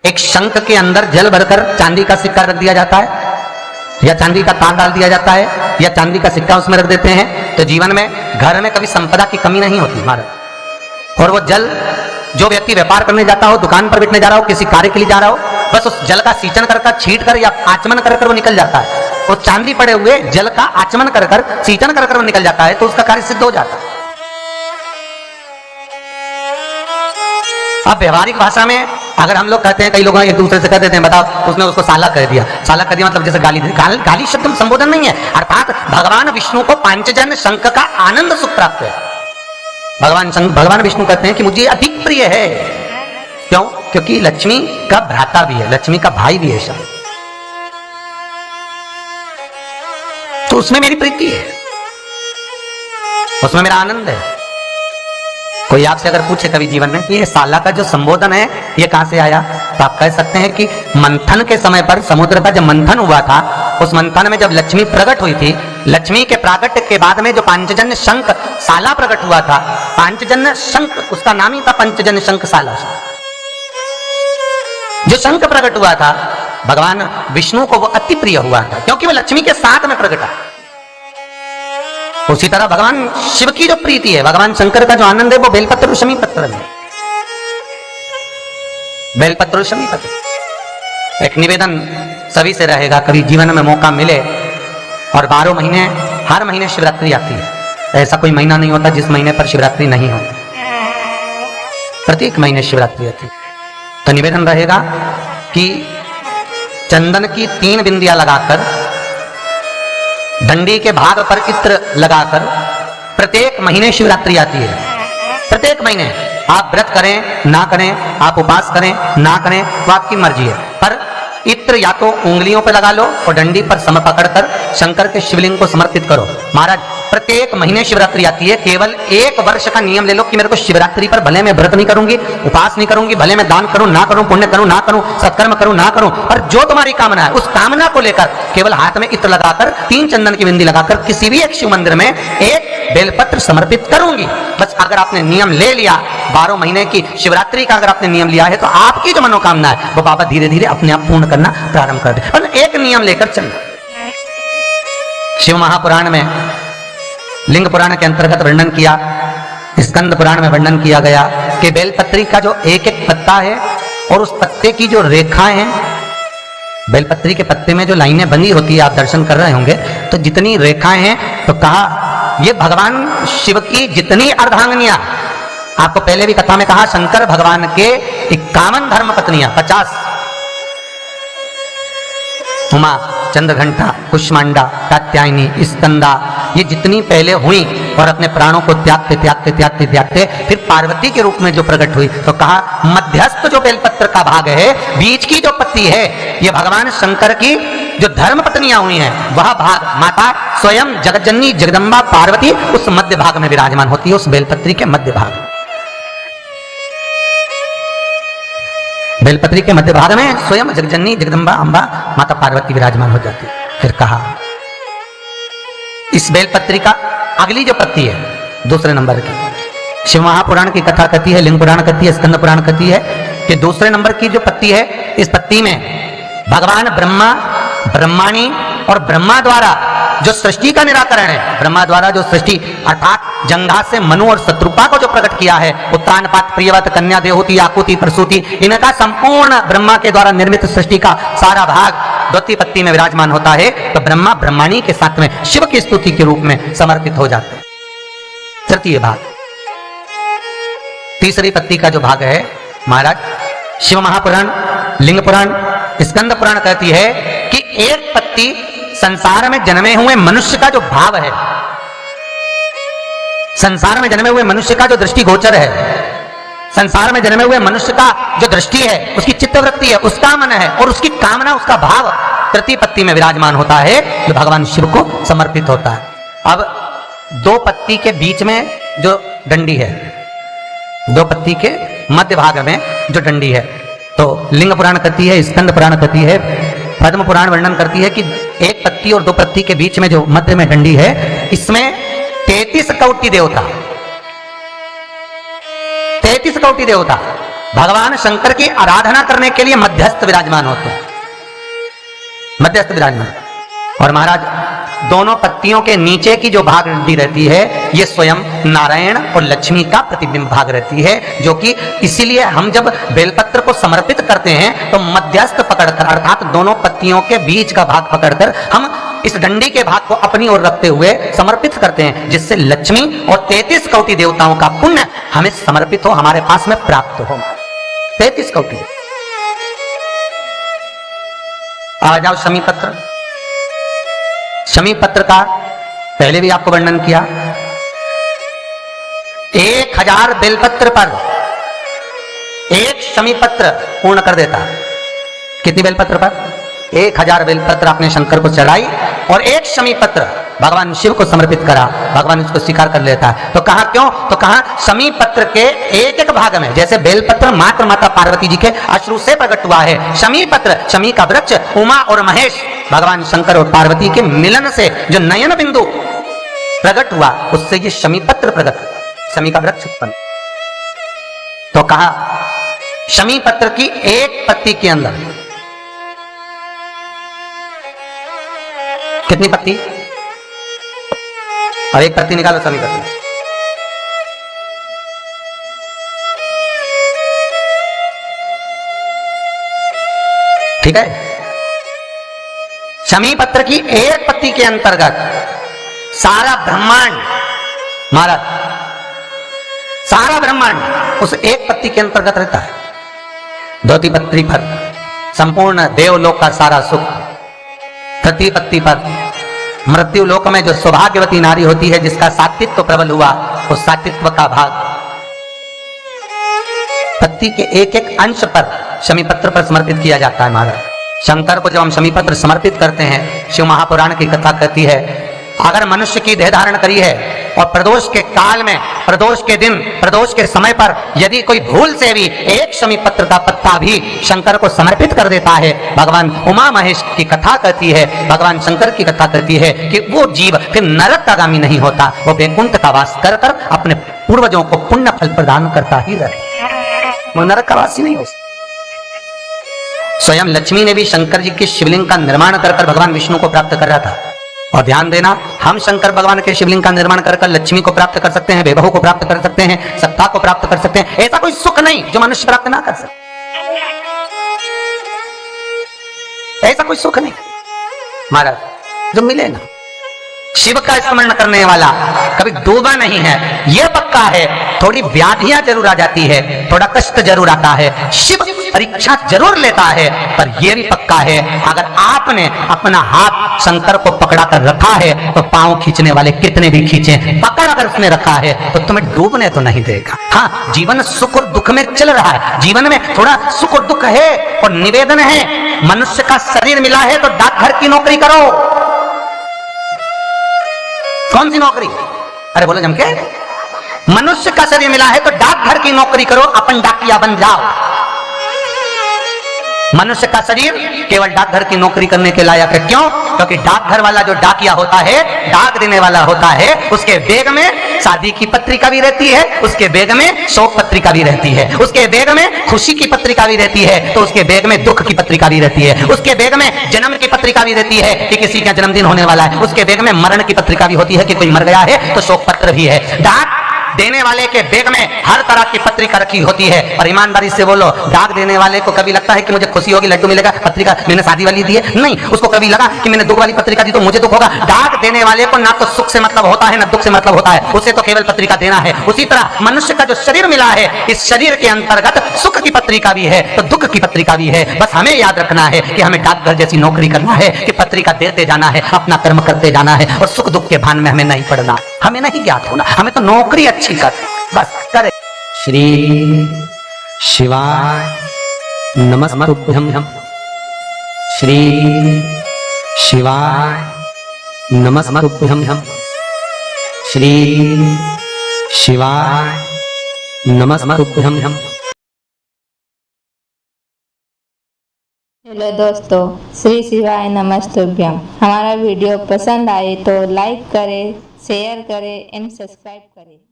एक शंख के अंदर जल भरकर चांदी का सिक्का रख दिया जाता है या चांदी का तार डाल दिया जाता है या चांदी का सिक्का उसमें रख देते हैं तो जीवन में घर में कभी संपदा की कमी नहीं होती महाराज। और वो जल जो व्यक्ति व्यापार करने जाता हो, दुकान पर बैठने जा रहा हो, किसी कार्य के लिए जा रहा हो, बस उस जल का सींचन कर छींट कर या आचमन कर वो निकल जाता है। वो चांदी पड़े हुए जल का आचमन कर सींचन कर वो निकल जाता है तो उसका कार्य सिद्ध हो जाता है। अब व्यवहारिक भाषा में अगर हम लोग कहते हैं, कई लोग एक दूसरे से कह देते हैं बताओ उसने उसको साला कह दिया। साला कह दिया मतलब जैसे गाली दी। गाली शब्द संबोधन नहीं है, अर्थात भगवान विष्णु को पांचजन्य शंख का आनंद सुख प्राप्त है। भगवान विष्णु कहते हैं कि मुझे अधिक प्रिय है। क्यों? क्योंकि लक्ष्मी का भ्राता भी है, लक्ष्मी का भाई भी है शंख, तो उसमें मेरी प्रीति है, उसमें मेरा आनंद है। कोई आपसे अगर पूछे कभी जीवन में कि ये साला का जो संबोधन है ये कहां से आया, तो आप कह सकते हैं कि मंथन के समय पर समुद्र का जब मंथन हुआ था, उस मंथन में जब लक्ष्मी प्रकट हुई थी, लक्ष्मी के प्राकट्य के बाद में जो पांचजन्य शंख साला प्रकट हुआ था, पांचजन्य शंख उसका नाम ही था पंचजन्य शंख साला। जो शंख प्रकट हुआ था भगवान विष्णु को वो अति प्रिय हुआ था क्योंकि वो लक्ष्मी के साथ में प्रकटा। उसी तरह भगवान शिव की जो प्रीति है, भगवान शंकर का जो आनंद है वो बेलपत्र और शमी पत्र में। बेलपत्र और शमी पत्र। एक निवेदन सभी से रहेगा, कभी जीवन में मौका मिले और 12 महीने हर महीने शिवरात्रि आती है, ऐसा कोई महीना नहीं होता जिस महीने पर शिवरात्रि नहीं हो, प्रत्येक महीने शिवरात्रि आती है। तो निवेदन रहेगा कि चंदन की 3 बिंदियां लगाकर, डंडी के भाग पर इत्र लगाकर प्रत्येक महीने शिवरात्रि आती है। प्रत्येक महीने आप व्रत करें ना करें, आप उपवास करें ना करें, वो आपकी मर्जी है, पर इत्र या तो उंगलियों पर लगा लो और डंडी पर सम पकड़कर शंकर के शिवलिंग को समर्पित करो। महाराज प्रत्येक महीने शिवरात्रि आती है, केवल 1 वर्ष का नियम ले लो कि मेरे को शिवरात्रि पर भले मैं व्रत नहीं करूंगी, उपवास नहीं करूंगी, भले मैं दान करूं ना करूं, पुण्य करूं ना करूं, सत्कर्म करूं ना करूं, पर जो तुम्हारी कामना है उस कामना को लेकर केवल हाथ में इत्र लगाकर 3 चंदन की बिंदी लगाकर किसी भी एक शिव मंदिर में 1 बेलपत्र समर्पित करूंगी। बस अगर आपने नियम ले लिया, 12 महीने की शिवरात्रि का अगर आपने नियम लिया है तो आपकी जो मनोकामना है वो बाबा धीरे धीरे अपने आप पूर्ण करना प्रारंभ कर दे। पर एक नियम लेकर चलना। शिव महापुराण में लिंग पुराण के अंतर्गत वर्णन किया, स्कंद पुराण में वर्णन किया गया कि बेलपत्री का जो एक एक पत्ता है और उस पत्ते की जो रेखाएं हैं, बेलपत्री के पत्ते में जो लाइनें बनी होती है, आप दर्शन कर रहे होंगे, तो जितनी रेखाएं हैं, तो कहा ये भगवान शिव की जितनी अर्धांगिनियां, आपको पहले भी कथा में कहा शंकर भगवान के 51 धर्म पत्नियां, 50 उमा, चंद्रघंटा, कुष्मांडा, कात्यायनी, स्कंदा, ये जितनी पहले हुई और अपने प्राणों को त्यागते त्यागते त्यागते त्यागते फिर पार्वती के रूप में जो प्रकट हुई, तो कहा मध्यस्थ जो बेलपत्र का भाग है, बीच की जो पत्ती है, ये भगवान शंकर की जो धर्म पत्नियां हुई हैं, वह भाग माता स्वयं जगज्जननी जगदम्बा पार्वती उस मध्य भाग में विराजमान होती है, उस बेलपत्री के मध्य भाग। बेलपत्री के मध्य भाग में स्वयं जगजननी जगदम्बा अम्बा माता पार्वती विराजमान हो जाती है। फिर कहा इस बेलपत्री का अगली जो पत्ती है, दूसरे नंबर की, शिव महापुराण की कथा कहती है, लिंग पुराण कहती है, स्कंद पुराण कहती है कि दूसरे नंबर की जो पत्ती है, इस पत्ती में भगवान ब्रह्मा, ब्रह्माणी और ब्रह्मा द्वारा जो सृष्टि का निराकरण है, ब्रह्मा द्वारा जो सृष्टि अर्थात जंघा से मनु और शत्रुपा को जो प्रकट किया है, उत्तानपात प्रियवत कन्या देहोती आकुति प्रसूति, इनका संपूर्ण ब्रह्मा के द्वारा निर्मित सृष्टि का सारा भाग द्वितीय पत्ती में विराजमान होता है। तो ब्रह्मा ब्रह्माणी के साथ में शिव की स्तुति के रूप में समर्पित हो जाते हैं। तृतीय भाग, तीसरी पत्ती का जो भाग है महाराज, शिव महापुराण, लिंग पुराण, स्कंद पुराण कहती है कि एक पत्ती संसार में जन्मे हुए मनुष्य का जो भाव है, संसार में जन्मे हुए मनुष्य का जो दृष्टिगोचर है, संसार में जन्मे हुए मनुष्य का जो दृष्टि है, उसकी चित्तवृत्ति है, उसका मन है और उसकी कामना, उसका भाव तृतीय पत्ती में विराजमान होता है, जो भगवान शिव को समर्पित होता है। अब 2 पत्ती के बीच में जो डंडी है, 2 पत्ती के मध्य भाग में जो डंडी है, तो लिंग पुराण कहती है, स्कंद पुराण कहती है, पद्म पुराण वर्णन करती है कि 1 पत्ती और 2 पत्ती के बीच में जो मध्य में डंडी है, इसमें 33 कोटि देवता, 33 कोटि देवता भगवान शंकर की आराधना करने के लिए मध्यस्थ विराजमान होते हैं, मध्यस्थ विराजमान। और महाराज दोनों पत्तियों के नीचे की जो भाग दी रहती है ये स्वयं नारायण और लक्ष्मी का प्रतिबिंब भाग रहती है, जो कि इसीलिए हम जब बेलपत्र को समर्पित करते हैं तो मध्यस्थ पकड़कर अर्थात दोनों पत्तियों के बीच का भाग पकड़कर हम इस डंडी के भाग को अपनी ओर रखते हुए समर्पित करते हैं, जिससे लक्ष्मी और 33 कोटि देवताओं का पुण्य हमें समर्पित हो, हमारे पास में प्राप्त हो। 33 कोटि। आ जाओ शमी पत्र। शमी पत्र का पहले भी आपको वर्णन किया। 1000 बेलपत्र पर एक शमी पत्र पूर्ण कर देता। कितनी बेलपत्र पर? 1000 बेलपत्र आपने शंकर को चढ़ाई और एक शमी पत्र भगवान शिव को समर्पित करा, भगवान उसको स्वीकार कर लेता है। तो कहा क्यों? तो कहा शमी पत्र के एक एक भाग में, जैसे बेलपत्र मात्र माता पार्वती जी के अश्रु से प्रकट हुआ है, शमी पत्र, शमी का वृक्ष उमा और महेश भगवान शंकर और पार्वती के मिलन से जो नयन बिंदु प्रकट हुआ, उससे ये शमी पत्र प्रकट, शमी का वृक्ष उत्पन्न। तो कहा शमी पत्र की एक पत्ती के अंदर कितनी पत्ती? और एक पत्ती निकालो शमी पत्र। ठीक है, शमी पत्र की एक पत्ती के अंतर्गत सारा ब्रह्मांड, महाराज सारा ब्रह्मांड उस एक पत्ती के अंतर्गत रहता है। धोती पत्री पर संपूर्ण देवलोक का सारा सुख, तृतीय पत्ती पर मृत्यु लोक में जो सौभाग्यवती नारी होती है जिसका सात्वित्व प्रबल हुआ, उस सात्वित्व का भाग पत्ती के एक एक अंश पर शमी पत्र पर समर्पित किया जाता है। महाराज शंकर को जब हम शमी पत्र समर्पित करते हैं, शिव महापुराण की कथा कहती है, अगर मनुष्य की देह धारण करी है और प्रदोष के काल में, प्रदोष के दिन, प्रदोष के समय पर यदि कोई भूल से भी एक शमी पत्र का पत्ता भी शंकर को समर्पित कर देता है, भगवान उमा महेश की कथा कहती है, भगवान शंकर की कथा कहती है कि वो जीव फिर नरक का गामी नहीं होता, वो वैकुंठ का वास कर कर अपने पूर्वजों को पुण्य फल प्रदान करता ही रहे, वो नरक का वासी नहीं हो। स्वयं लक्ष्मी ने भी शंकर जी के शिवलिंग का निर्माण कर कर भगवान विष्णु को प्राप्त कर रहा था। और ध्यान देना, हम शंकर भगवान के शिवलिंग का निर्माण कर कर लक्ष्मी को प्राप्त कर सकते हैं, वैभव को प्राप्त कर सकते हैं, सत्ता को प्राप्त कर सकते हैं। ऐसा कोई सुख नहीं जो मनुष्य प्राप्त ना कर सके, ऐसा कोई सुख नहीं महाराज जो मिले ना। शिव का स्मरण करने वाला कभी डूबा नहीं है, यह पक्का है। थोड़ी व्याधियां जरूर आ जाती है, थोड़ा कष्ट जरूर आता है, शिव परीक्षा जरूर लेता है, पर यह भी पक्का है अगर आपने अपना हाथ शंकर को पकड़ा कर रखा है तो पांव खींचने वाले कितने भी खींचे, पकड़ अगर उसने रखा है तो तुम्हें डूबने तो नहीं देगा। हाँ, जीवन सुख और दुख में चल रहा है, जीवन में थोड़ा सुख और दुख है और निवेदन है। मनुष्य का शरीर मिला है तो डाकघर की नौकरी करो। कौन सी नौकरी? अरे बोलो जम के, मनुष्य का शरीर मिला है तो डाकघर की नौकरी करो, अपन डाकिया बन जाओ। मनुष्य का शरीर केवल डाकघर की नौकरी करने के लायक है। क्यों? क्योंकि डाकघर वाला जो डाकिया होता है, डाक देने वाला होता है, उसके बैग में शादी की पत्रिका भी रहती है, उसके बैग में शोक पत्रिका भी रहती है, उसके बैग में खुशी की पत्रिका भी रहती है, तो उसके बैग में दुख की पत्रिका भी रहती है, उसके बैग में जन्म की पत्रिका भी रहती है कि किसी का जन्मदिन होने वाला है, उसके बैग में मरण की पत्रिका भी होती है कि कोई मर गया है तो शोक पत्र भी है। डाक देने वाले के बैग में हर तरह की पत्रिका रखी होती है। और ईमानदारी से बोलो, डाक देने वाले को कभी लगता है कि मुझे खुशी होगी, लड्डू मिलेगा, पत्रिका मैंने शादी वाली दी है? नहीं, उसको कभी लगा कि मैंने दुख वाली पत्रिका दी तो मुझे दुख होगा। डाक देने वाले को ना तो सुख से मतलब होता है ना दुख से मतलब होता है, उसे तो केवल पत्रिका देना है। उसी तरह मनुष्य का जो शरीर मिला है, इस शरीर के अंतर्गत सुख की पत्रिका भी है तो दुख की पत्रिका भी है। बस हमें याद रखना है कि हमें डाकघर जैसी नौकरी करना है कि पत्रिका देते जाना है, अपना कर्म करते जाना है और सुख दुख के भान में हमें नहीं पड़ना, हमें नहीं ज्ञात होना, हमें तो नौकरी अच्छी कर बस करे। श्री शिवाय नमस्तुभ्यं, श्री शिवाय नमस्तुभ्यं, श्री शिवाय नमस्तुभ्यं। हेलो दोस्तों, श्री शिवाय नमस्तुभ्यं। हमारा वीडियो पसंद आए तो लाइक करें, शेयर करें एंड सब्सक्राइब करें।